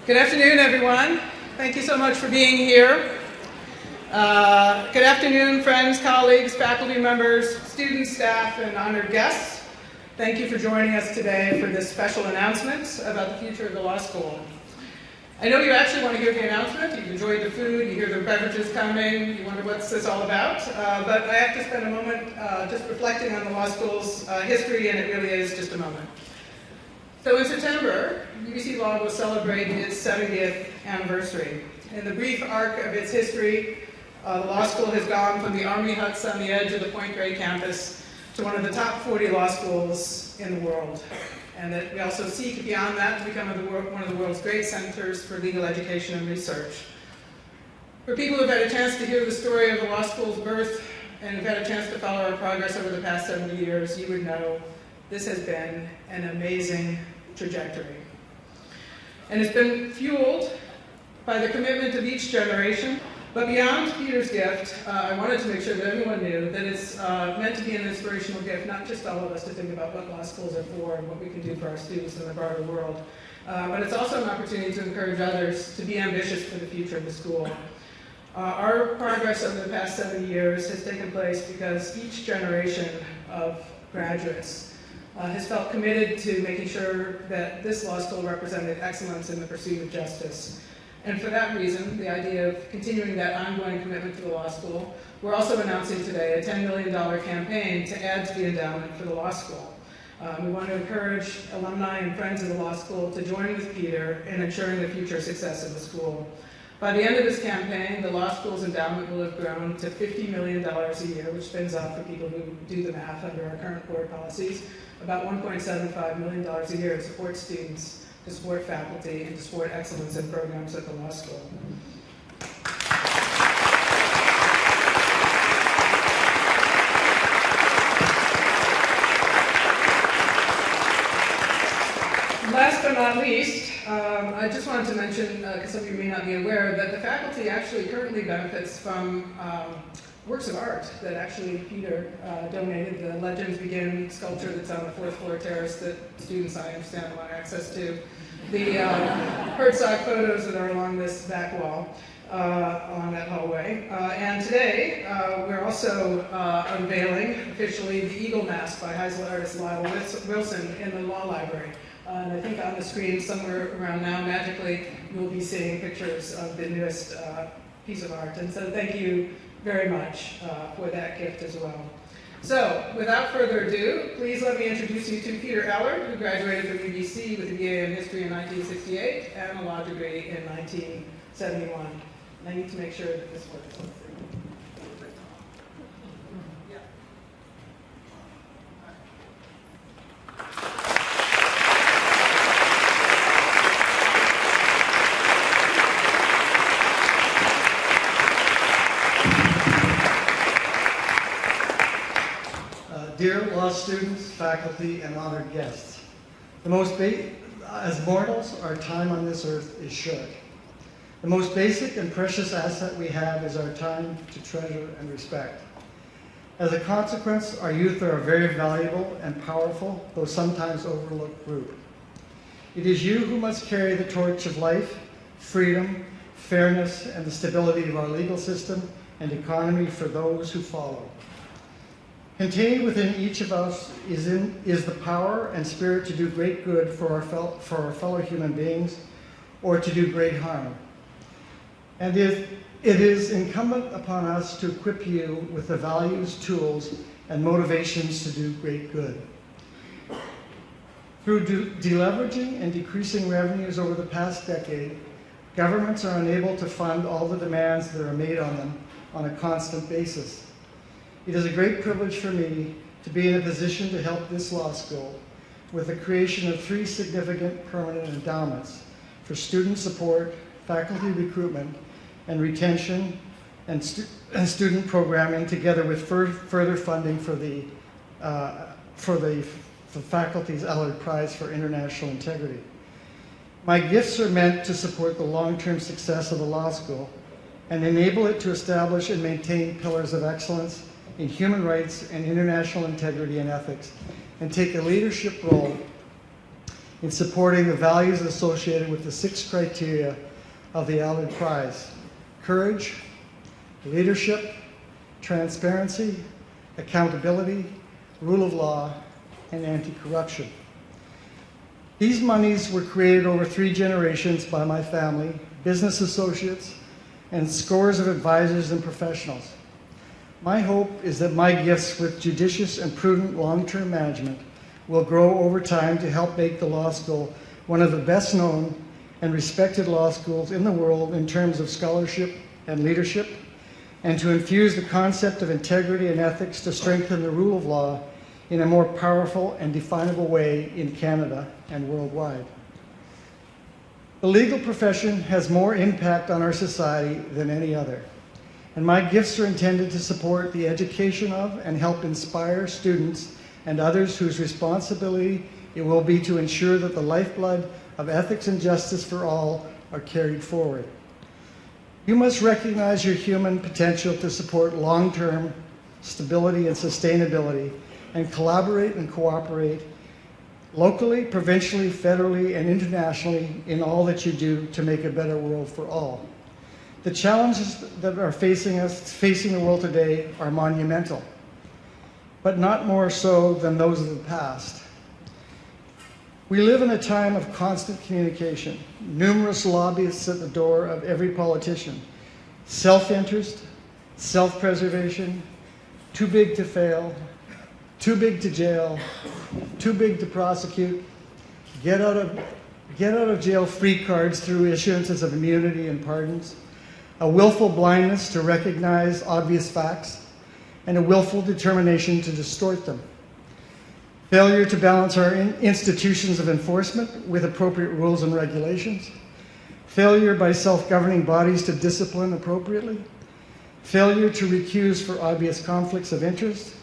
Good afternoon, everyone. Thank you so much for being here. Good afternoon, friends, colleagues, faculty members, students, staff, and honored guests. Thank you for joining us today for this special announcement about the future of the law school. I know you actually want to hear the announcement. You've enjoyed the food, you hear the beverages coming, you wonder what's this all about. But I have to spend a moment just reflecting on the law school's history, and it really is just a moment. So in September, UBC Law will celebrate its 70th anniversary. In the brief arc of its history, the law school has gone from the army huts on the edge of the Point Grey campus to one of the top 40 law schools in the world. And that we also seek beyond that to become one of the world's great centers for legal education and research. For people who've had a chance to hear the story of the law school's birth and have had a chance to follow our progress over the past 70 years, you would know this has been an amazing trajectory. And it's been fueled by the commitment of each generation. But beyond Peter's gift, I wanted to make sure that everyone knew that it's meant to be an inspirational gift, not just all of us to think about what law schools are for and what we can do for our students in the broader world, but it's also an opportunity to encourage others to be ambitious for the future of the school. Our progress over the past 70 years has taken place because each generation of graduates has felt committed to making sure that this law school represented excellence in the pursuit of justice. And for that reason, the idea of continuing that ongoing commitment to the law school, we're also announcing today a $10 million campaign to add to the endowment for the law school. We want to encourage alumni and friends of the law school to join with Peter in ensuring the future success of the school. By the end of this campaign, the law school's endowment will have grown to $50 million a year, which spins out for people who do the math under our current board policies, about $1.75 million a year to support students, to support faculty, and to support excellence in programs at the law school. Last but not least, I just wanted to mention, because some of you may not be aware, that the faculty actually currently benefits from works of art that actually Peter donated. The Legends Begin sculpture that's on the 4th floor terrace that students, I understand, want access to. The Herzog photos that are along this back wall, along that hallway. And today, we're also unveiling officially the Eagle Mask by Heisel artist Lyle Wilson in the Law Library. And I think on the screen somewhere around now, magically, you'll be seeing pictures of the newest piece of art. And so thank you very much for that gift as well. So, without further ado, please let me introduce you to Peter Allard, who graduated from UBC with a BA in History in 1968 and a law degree in 1971. And I need to make sure that this works. Dear law students, faculty, and honored guests, as mortals, our time on this earth is short. The most basic and precious asset we have is our time to treasure and respect. As a consequence, our youth are a very valuable and powerful, though sometimes overlooked group. It is you who must carry the torch of life, freedom, fairness, and the stability of our legal system and economy for those who follow. Contained within each of us is the power and spirit to do great good for our fellow human beings, or to do great harm. And it is incumbent upon us to equip you with the values, tools, and motivations to do great good. Through deleveraging and decreasing revenues over the past decade, governments are unable to fund all the demands that are made on them on a constant basis. It is a great privilege for me to be in a position to help this law school with the creation of 3 significant permanent endowments for student support, faculty recruitment, and retention, and student programming, together with further funding for the faculty's Allard Prize for International Integrity. My gifts are meant to support the long-term success of the law school and enable it to establish and maintain pillars of excellence in human rights and international integrity and ethics, and take a leadership role in supporting the values associated with the 6 criteria of the Allard Prize: courage, leadership, transparency, accountability, rule of law, and anti-corruption. These monies were created over 3 generations by my family, business associates, and scores of advisors and professionals. My hope is that my gifts with judicious and prudent long-term management will grow over time to help make the law school one of the best known and respected law schools in the world in terms of scholarship and leadership, and to infuse the concept of integrity and ethics to strengthen the rule of law in a more powerful and definable way in Canada and worldwide. The legal profession has more impact on our society than any other, and my gifts are intended to support the education of and help inspire students and others whose responsibility it will be to ensure that the lifeblood of ethics and justice for all are carried forward. You must recognize your human potential to support long-term stability and sustainability, and collaborate and cooperate locally, provincially, federally, and internationally in all that you do to make a better world for all. The challenges that are facing the world today are monumental, but not more so than those of the past. We live in a time of constant communication, numerous lobbyists at the door of every politician, self-interest, self-preservation, too big to fail, too big to jail, too big to prosecute, get out of jail free cards through issuances of immunity and pardons, a willful blindness to recognize obvious facts, and a willful determination to distort them. Failure to balance our institutions of enforcement with appropriate rules and regulations. Failure by self-governing bodies to discipline appropriately. Failure to recuse for obvious conflicts of interest.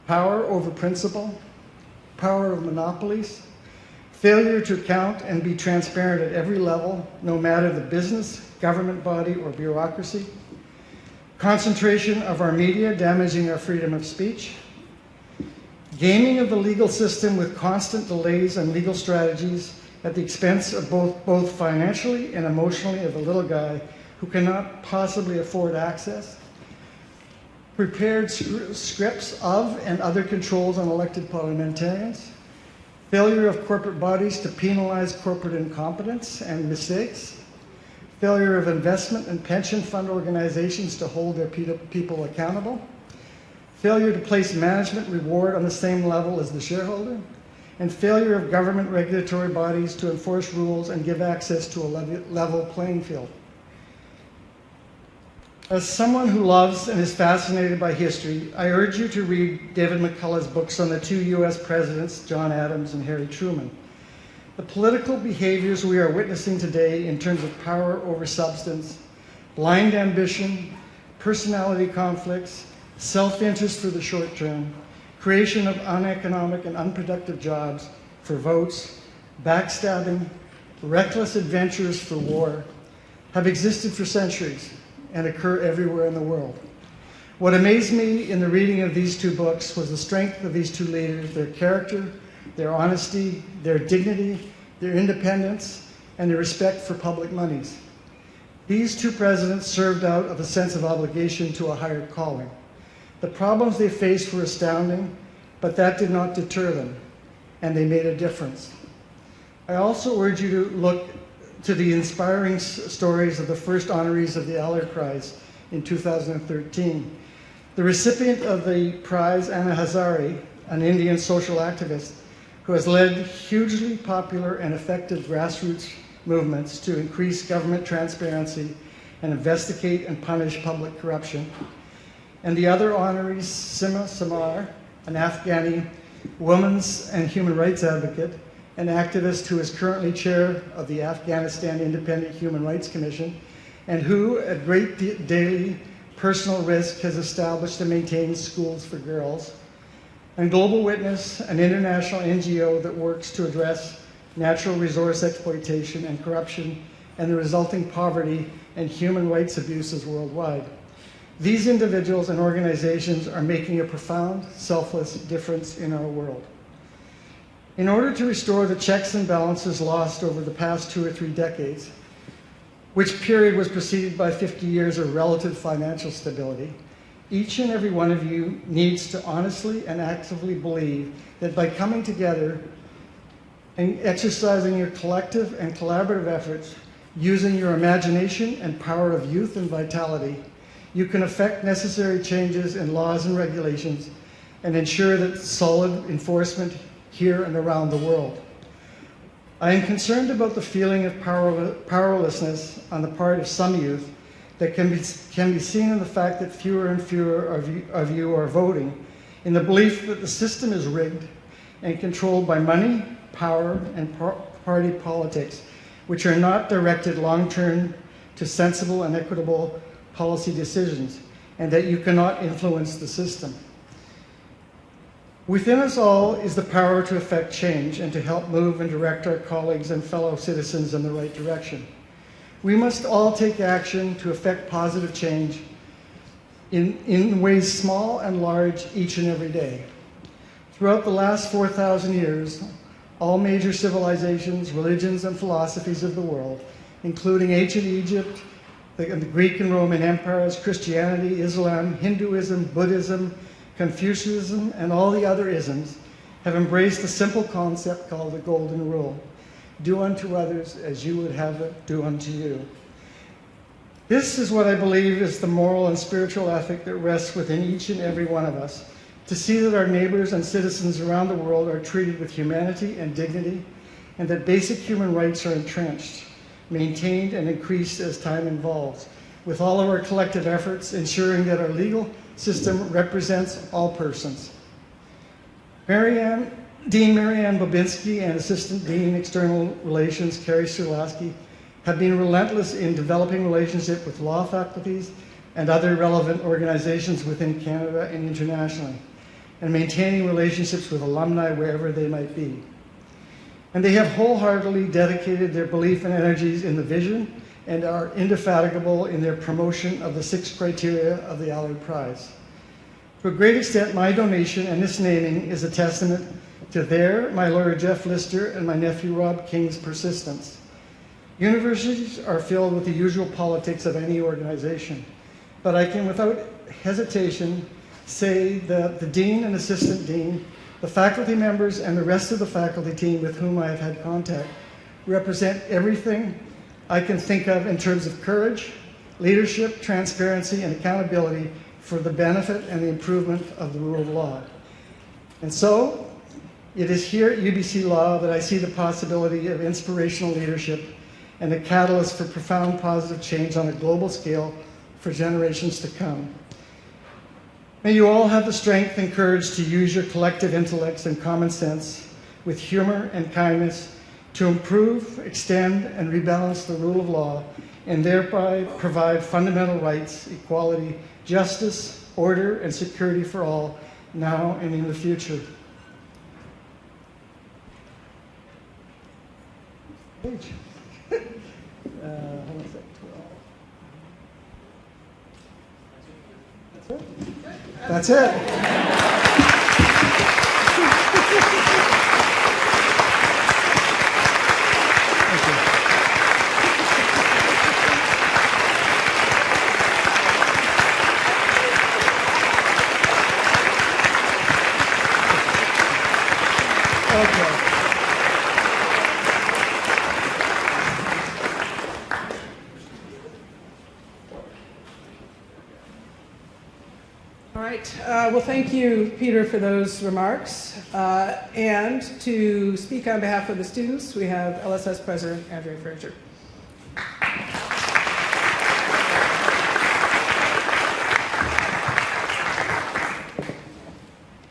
Power over principle. Power of monopolies. Failure to account and be transparent at every level, no matter the business, government body, or bureaucracy. Concentration of our media, damaging our freedom of speech. Gaming of the legal system with constant delays and legal strategies at the expense of both financially and emotionally of the little guy who cannot possibly afford access. Prepared scripts of and other controls on elected parliamentarians. Failure of corporate bodies to penalize corporate incompetence and mistakes. Failure of investment and pension fund organizations to hold their people accountable. Failure to place management reward on the same level as the shareholder, and failure of government regulatory bodies to enforce rules and give access to a level playing field. As someone who loves and is fascinated by history, I urge you to read David McCullough's books on the 2 US presidents, John Adams and Harry Truman. The political behaviors we are witnessing today in terms of power over substance, blind ambition, personality conflicts, self-interest for the short term, creation of uneconomic and unproductive jobs for votes, backstabbing, reckless adventures for war, have existed for centuries and occur everywhere in the world. What amazed me in the reading of these 2 books was the strength of these 2 leaders, their character, their honesty, their dignity, their independence, and their respect for public monies. These 2 presidents served out of a sense of obligation to a higher calling. The problems they faced were astounding, but that did not deter them, and they made a difference. I also urge you to look to the inspiring stories of the first honorees of the Allard Prize in 2013. The recipient of the prize, Anna Hazare, an Indian social activist who has led hugely popular and effective grassroots movements to increase government transparency and investigate and punish public corruption. And the other honorees, Sima Samar, an Afghani women's and human rights advocate, an activist who is currently chair of the Afghanistan Independent Human Rights Commission, and who, at great daily personal risk, has established and maintains schools for girls. And Global Witness, an international NGO that works to address natural resource exploitation and corruption and the resulting poverty and human rights abuses worldwide. These individuals and organizations are making a profound, selfless difference in our world. In order to restore the checks and balances lost over the past 2 or 3 decades, which period was preceded by 50 years of relative financial stability, each and every one of you needs to honestly and actively believe that by coming together and exercising your collective and collaborative efforts, using your imagination and power of youth and vitality, you can effect necessary changes in laws and regulations and ensure that solid enforcement here and around the world. I am concerned about the feeling of powerlessness on the part of some youth that can be seen in the fact that fewer and fewer of you are voting in the belief that the system is rigged and controlled by money, power, and party politics, which are not directed long-term to sensible and equitable policy decisions, and that you cannot influence the system. Within us all is the power to effect change and to help move and direct our colleagues and fellow citizens in the right direction. We must all take action to effect positive change in ways small and large each and every day. Throughout the last 4,000 years, all major civilizations, religions, and philosophies of the world, including ancient Egypt, the Greek and Roman empires, Christianity, Islam, Hinduism, Buddhism, Confucianism, and all the other isms, have embraced a simple concept called the Golden Rule. Do unto others as you would have it do unto you. This is what I believe is the moral and spiritual ethic that rests within each and every one of us, to see that our neighbors and citizens around the world are treated with humanity and dignity, and that basic human rights are entrenched, maintained, and increased as time evolves, with all of our collective efforts ensuring that our legal system represents all persons. Dean Mary Anne Bobinski and Assistant Dean External Relations Carrie Surlasky have been relentless in developing relationships with law faculties and other relevant organizations within Canada and internationally, and maintaining relationships with alumni wherever they might be. And they have wholeheartedly dedicated their belief and energies in the vision and are indefatigable in their promotion of the 6 criteria of the Allard Prize. To a great extent, my donation and this naming is a testament to their, my lawyer Jeff Lister, and my nephew Rob King's persistence. Universities are filled with the usual politics of any organization, but I can without hesitation say that the dean and assistant dean, the faculty members, and the rest of the faculty team with whom I have had contact represent everything I can think of in terms of courage, leadership, transparency, and accountability for the benefit and the improvement of the rule of law. And so, it is here at UBC Law that I see the possibility of inspirational leadership and a catalyst for profound positive change on a global scale for generations to come. May you all have the strength and courage to use your collective intellects and common sense with humor and kindness to improve, extend, and rebalance the rule of law and thereby provide fundamental rights, equality, justice, order, and security for all now and in the future. Hold on a sec. That's it. Thank you. Okay. All right. Well, thank you, Peter, for those remarks. And to speak on behalf of the students, we have LSS President Andrea Fraser.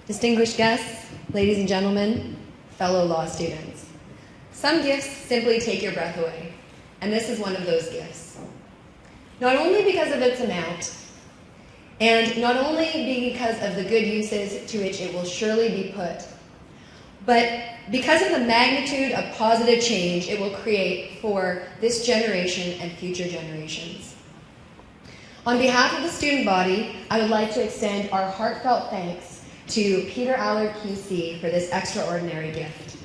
Distinguished guests, ladies and gentlemen, fellow law students. Some gifts simply take your breath away, and this is one of those gifts. Not only because of its amount, and not only because of the good uses to which it will surely be put, but because of the magnitude of positive change it will create for this generation and future generations. On behalf of the student body, I would like to extend our heartfelt thanks to Peter Allard QC for this extraordinary gift.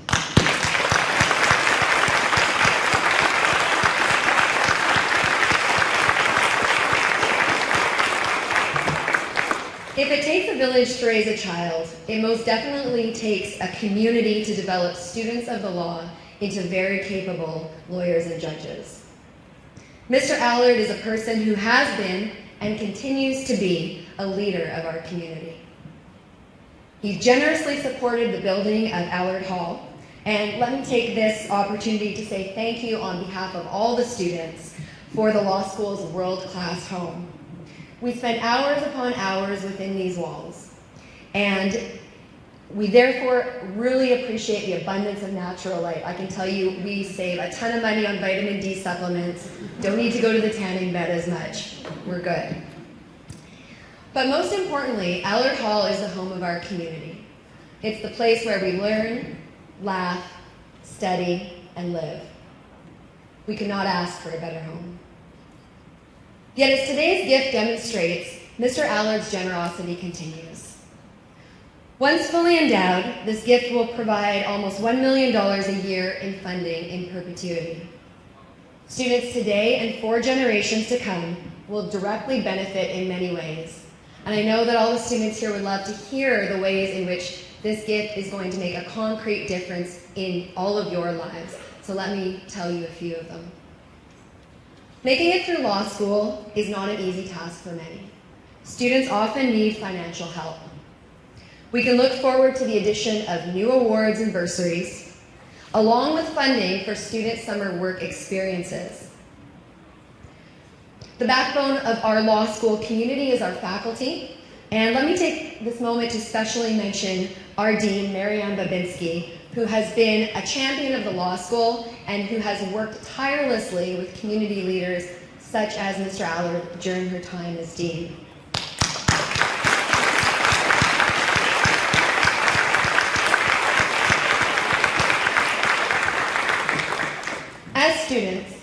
If it takes a village to raise a child, it most definitely takes a community to develop students of the law into very capable lawyers and judges. Mr. Allard is a person who has been and continues to be a leader of our community. He generously supported the building of Allard Hall, and let me take this opportunity to say thank you on behalf of all the students for the law school's world-class home. We spent hours upon hours within these walls, and we therefore really appreciate the abundance of natural light. I can tell you we save a ton of money on vitamin D supplements, don't need to go to the tanning bed as much. We're good. But most importantly, Allard Hall is the home of our community. It's the place where we learn, laugh, study, and live. We could not ask for a better home. Yet as today's gift demonstrates, Mr. Allard's generosity continues. Once fully endowed, this gift will provide almost $1 million a year in funding in perpetuity. Students today and 4 generations to come will directly benefit in many ways. And I know that all the students here would love to hear the ways in which this gift is going to make a concrete difference in all of your lives. So let me tell you a few of them. Making it through law school is not an easy task for many. Students often need financial help. We can look forward to the addition of new awards and bursaries, along with funding for student summer work experiences. The backbone of our law school community is our faculty, and let me take this moment to specially mention our dean, Mary Anne Bobinski, who has been a champion of the law school and who has worked tirelessly with community leaders such as Mr. Allard during her time as dean. As students,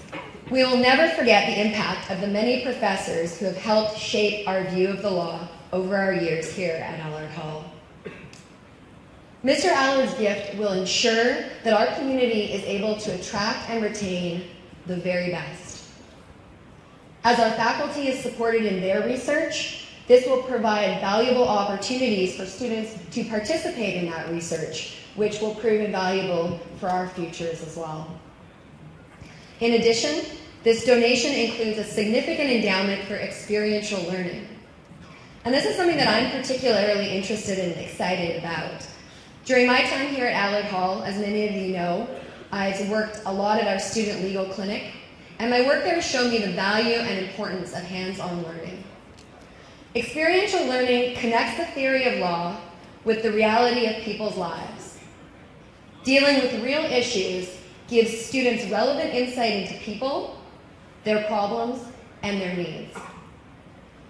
we will never forget the impact of the many professors who have helped shape our view of the law over our years here at Allard Hall. Mr. Allard's gift will ensure that our community is able to attract and retain the very best. As our faculty is supported in their research, this will provide valuable opportunities for students to participate in that research, which will prove invaluable for our futures as well. In addition, this donation includes a significant endowment for experiential learning. And this is something that I'm particularly interested and excited about. During my time here at Allard Hall, as many of you know, I've worked a lot at our student legal clinic, and my work there has shown me the value and importance of hands-on learning. Experiential learning connects the theory of law with the reality of people's lives. Dealing with real issues gives students relevant insight into people, their problems, and their needs.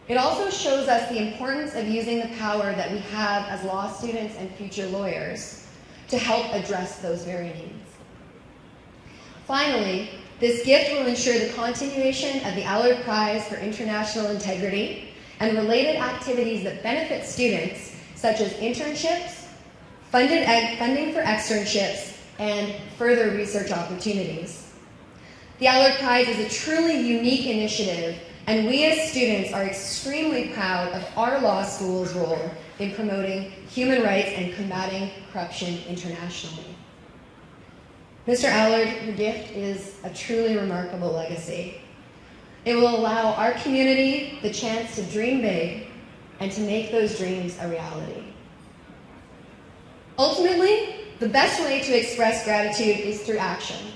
It also shows us the importance of using the power that we have as law students and future lawyers to help address those very needs. Finally, this gift will ensure the continuation of the Allard Prize for International Integrity and related activities that benefit students, such as internships, funding for externships, and further research opportunities. The Allard Prize is a truly unique initiative, and we as students are extremely proud of our law school's role in promoting human rights and combating corruption internationally. Mr. Allard, your gift is a truly remarkable legacy. It will allow our community the chance to dream big and to make those dreams a reality. Ultimately, the best way to express gratitude is through action.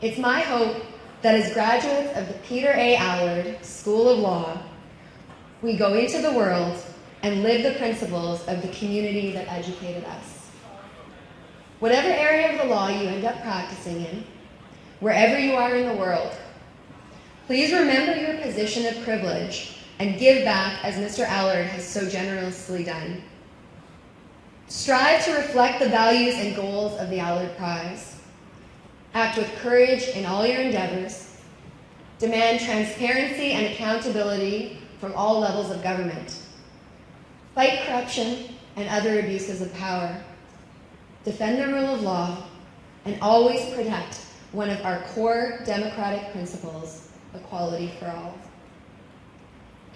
It's my hope that as graduates of the Peter A. Allard School of Law, we go into the world and live the principles of the community that educated us. Whatever area of the law you end up practicing in, wherever you are in the world, please remember your position of privilege and give back as Mr. Allard has so generously done. Strive to reflect the values and goals of the Allard Prize. Act with courage in all your endeavors. Demand transparency and accountability from all levels of government. Fight corruption and other abuses of power. Defend the rule of law, and always protect one of our core democratic principles, equality for all.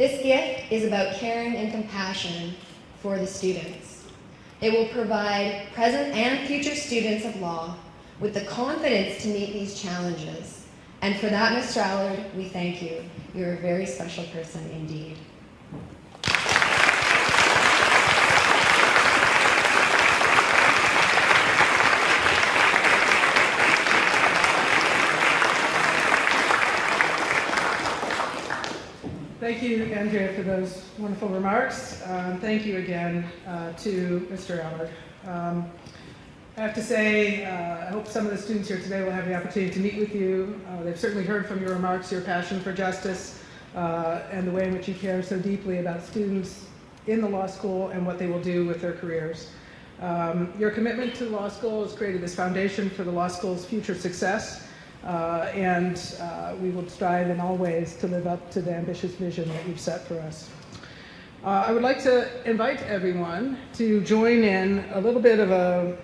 This gift is about caring and compassion for the students. It will provide present and future students of law with the confidence to meet these challenges. And for that, Mr. Allard, we thank you. You're a very special person indeed. Thank you, Andrea, for those wonderful remarks. Thank you again to Mr. Allard. I have to say, I hope some of the students here today will have the opportunity to meet with you. They've certainly heard from your remarks, your passion for justice, and the way in which you care so deeply about students in the law school and what they will do with their careers. Your commitment to the law school has created this foundation for the law school's future success. And we will strive in all ways to live up to the ambitious vision that you've set for us. I would like to invite everyone to join in a little bit of a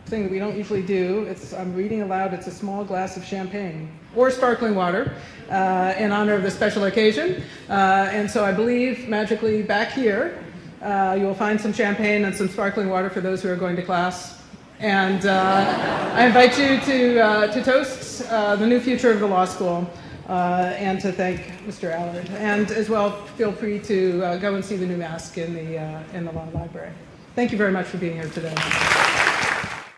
thing that we don't usually do. I'm reading aloud, it's a small glass of champagne or sparkling water in honor of the special occasion. And so I believe magically back here you will find some champagne and some sparkling water for those who are going to class. And I invite you to toast the new future of the law school and to thank Mr. Allard. And as well, feel free to go and see the new mask in the law library. Thank you very much for being here today.